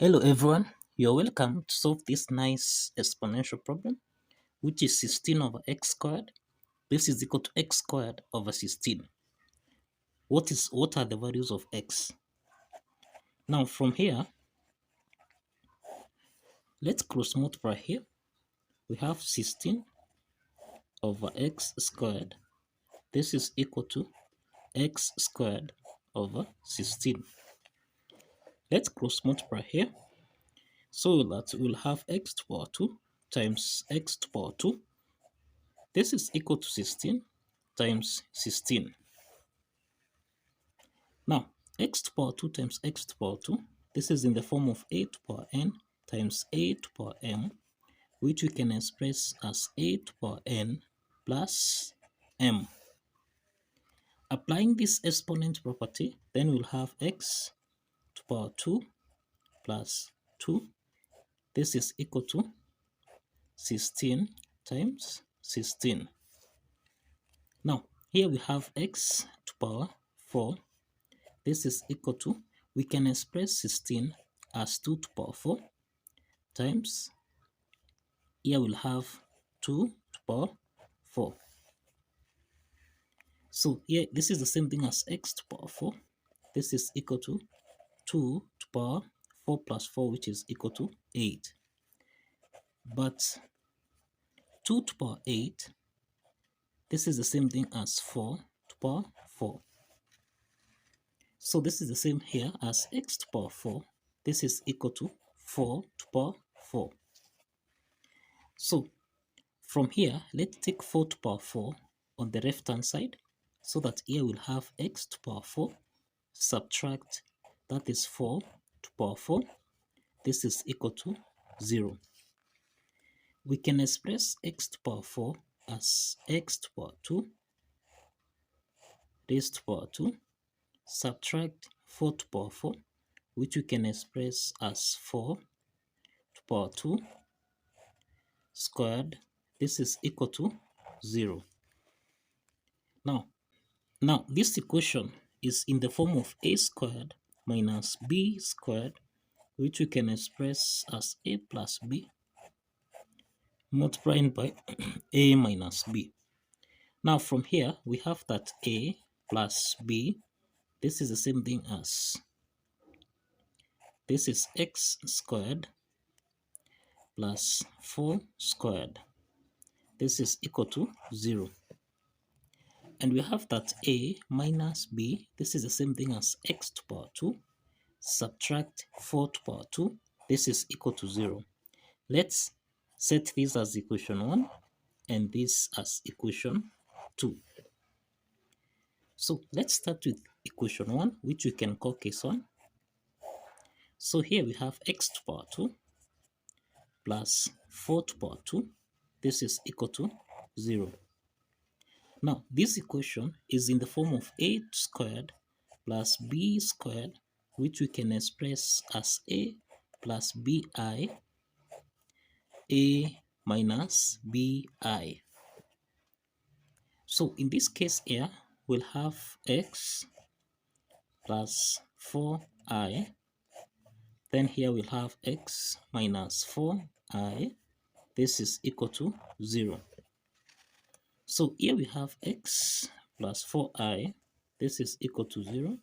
Hello everyone, you're welcome to solve this nice exponential problem, which is 16 over x squared. This is equal to x squared over 16. What are the values of x? Now from here, let's cross multiply here. We have 16 over x squared. This is equal to x squared over 16. Let's cross multiply here. So that we'll have x to the power 2 times x to the power 2. This is equal to 16 times 16. Now, x to the power 2 times x to the power 2, this is in the form of a to the power n times a to the power m, which we can express as a to the power n plus m. Applying this exponent property, then we'll have x to the power 2 plus 2. This is equal to 16 times 16. Now, here we have x to the power 4. This is equal to, we can express 16 as 2 to the power 4 times, here we'll have 2 to the power 4. So here, this is the same thing as x to the power 4. This is equal to 2 to the power 4 plus 4, which is equal to 8. But 2 to the power 8, this is the same thing as 4 to the power 4. So this is the same here as x to the power 4. This is equal to 4 to the power 4. So from here, let's take 4 to the power 4 on the left hand side, so that here we'll have x to the power 4, subtract, that is 4 to the power 4. This is equal to 0. We can express x to the power 4 as x to the power 2 raised to the power 2, subtract 4 to the power 4, which we can express as 4 to the power 2 squared. This is equal to 0. Now this equation is in the form of a squared minus b squared, which we can express as a plus b multiplying by a minus b. Now from here, we have that a plus b, this is the same thing as, this is x squared plus 4 squared. This is equal to 0. And we have that a minus b, this is the same thing as x to the power 2, subtract 4 to the power 2, this is equal to 0. Let's set this as equation 1 and this as equation 2. So let's start with equation 1, which we can call case 1. So here we have x to the power 2 plus 4 to the power 2. This is equal to 0. Now, this equation is in the form of a squared plus b squared, which we can express as a plus bi, a minus bi. So in this case here, we'll have x plus 4i. Then here we'll have x minus 4i. This is equal to 0. So here we have x plus 4i. This is equal to 0.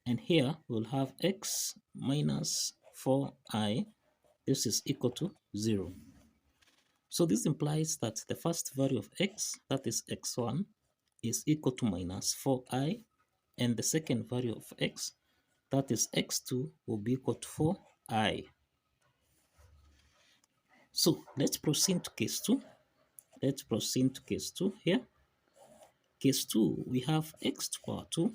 And here we'll have x minus 4i. This is equal to 0. So this implies that the first value of x, that is x1, is equal to minus 4i. And the second value of x, that is x2, will be equal to 4i. So let's proceed to case 2. Let's proceed to case 2 here. Case 2, we have x to the power 2,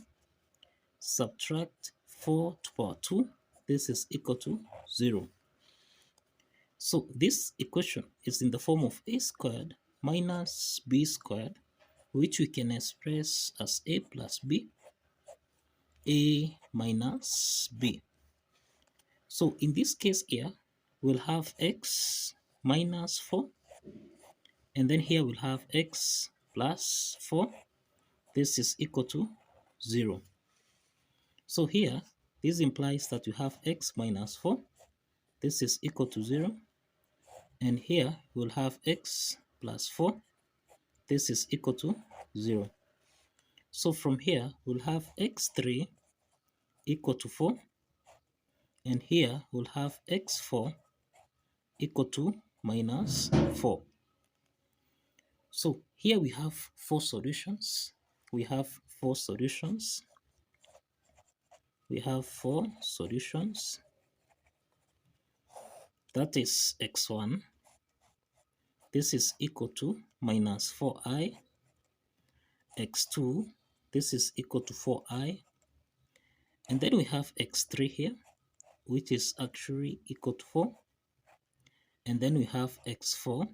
subtract 4 to the power 2. This is equal to 0. So this equation is in the form of a squared minus b squared, which we can express as a plus b, a minus b. So in this case here, we'll have x minus 4, and then here we'll have x plus 4. This is equal to 0. So here, this implies that you have x minus 4 this is equal to 0. And here we'll have x plus 4. This is equal to 0. So from here, we'll have x3 equal to 4. And here we'll have x4 equal to minus 4. So here we have 4 solutions. We have 4 solutions. We have 4 solutions. That is x1. This is equal to minus 4i. x2, this is equal to 4i. And then we have x3 here, which is actually equal to 4. And then we have x4,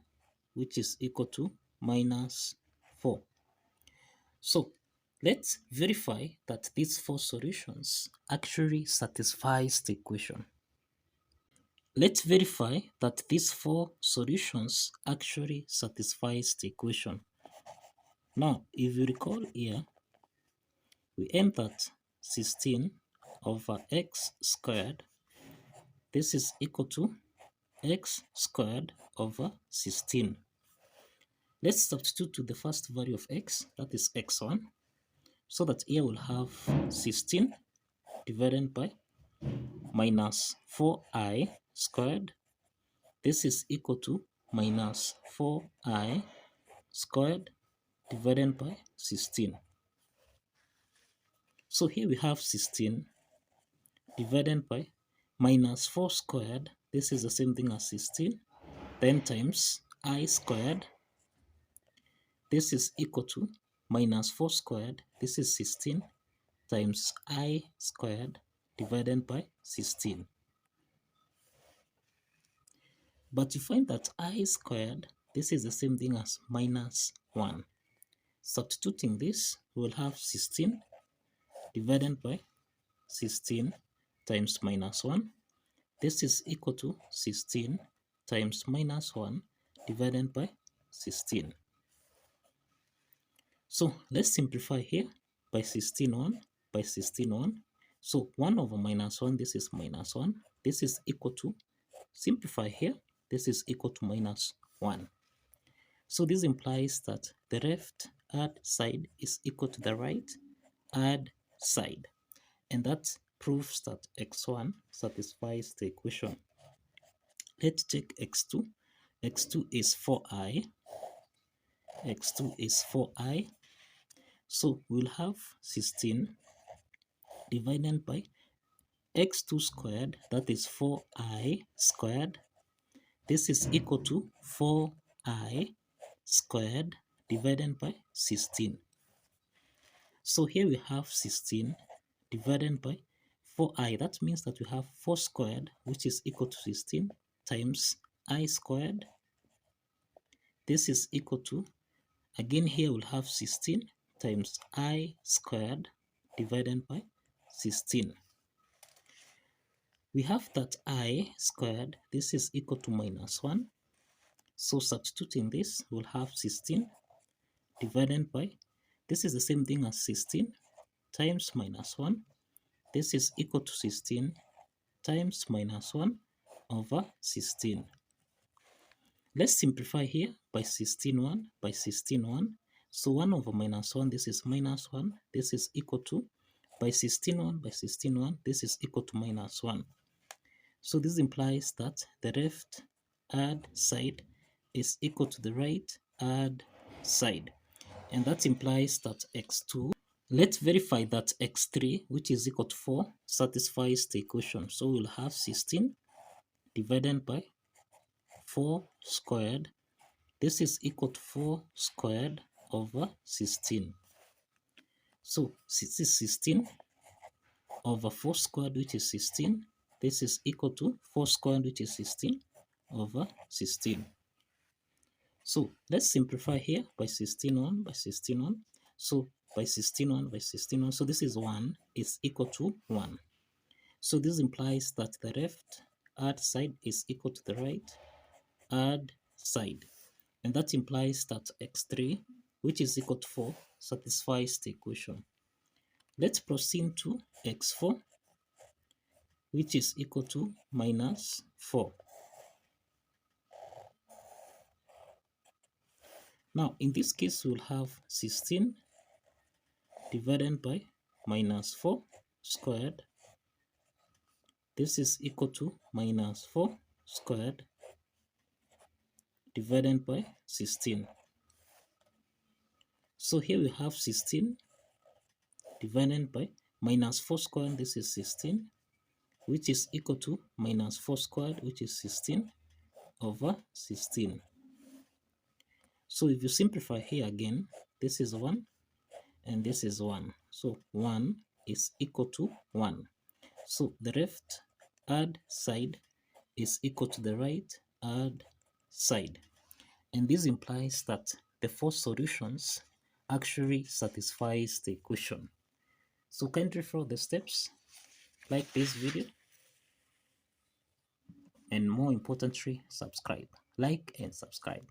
which is equal to minus 4. So let's verify that these 4 solutions actually satisfies the equation. Let's verify that these 4 solutions actually satisfies the equation. Now, if you recall here, we aim at 16 over x squared. This is equal to x squared over 16. Let's substitute to the first value of x, that is x1, so that here we'll have 16 divided by minus 4i squared. This is equal to minus 4i squared divided by 16. So here we have 16 divided by minus 4 squared. This is the same thing as 16. Then times I squared. This is equal to minus 4 squared. This is 16 times I squared divided by 16. But you find that I squared, this is the same thing as minus 1. Substituting this, we will have 16 divided by 16 times minus 1. This is equal to 16 times minus 1 divided by 16. So let's simplify here by 16(1) by 16(1). So 1 over minus 1, this is minus 1. This is equal to, simplify here, this is equal to minus 1. So this implies that the left hand side is equal to the right hand side. And that proves that x1 satisfies the equation. Let's check x2. x2 is 4i. x2 is 4i. So we'll have 16 divided by x2 squared, that is 4i squared. This is equal to 4i squared divided by 16. So here we have 16 divided by 4i. That means that we have 4 squared, which is equal to 16, times I squared. This is equal to, again here we'll have 16 times I squared divided by 16. We have that I squared, this is equal to minus 1. So substituting this, we'll have 16 divided by, this is the same thing as 16 times minus 1. This is equal to 16 times minus 1 over 16. Let's simplify here by 16(1) by 16(1). So 1 over minus 1, this is minus 1. This is equal to, by 16(1) by 16(1), this is equal to minus 1. So this implies that the left hand side is equal to the right hand side. And that implies that x2. Let's verify that x3, which is equal to 4, satisfies the equation. So we'll have 16 divided by 4 squared. This is equal to 4 squared over 16. So this is 16 over 4 squared, which is 16. This is equal to 4 squared, which is 16, over 16. So let's simplify here by 16(1) by 16(1). So by 16(1) by 16(1). So this is 1 is equal to 1. So this implies that the left hand side is equal to the right hand side. And that implies that x3, which is equal to 4, satisfies the equation. Let's proceed to x4. which is equal to minus 4. Now, in this case, we'll have 16 divided by minus 4 squared. This is equal to minus 4 squared divided by 16. So here we have 16 divided by minus 4 squared. This is 16, which is equal to minus 4 squared, which is 16 over 16. So if you simplify here again, this is 1 and this is 1. So 1 is equal to 1. So the left hand side is equal to the right hand side. And this implies that the four solutions actually satisfies the equation. So kindly follow the steps, like this video, and more importantly, subscribe. Like and subscribe.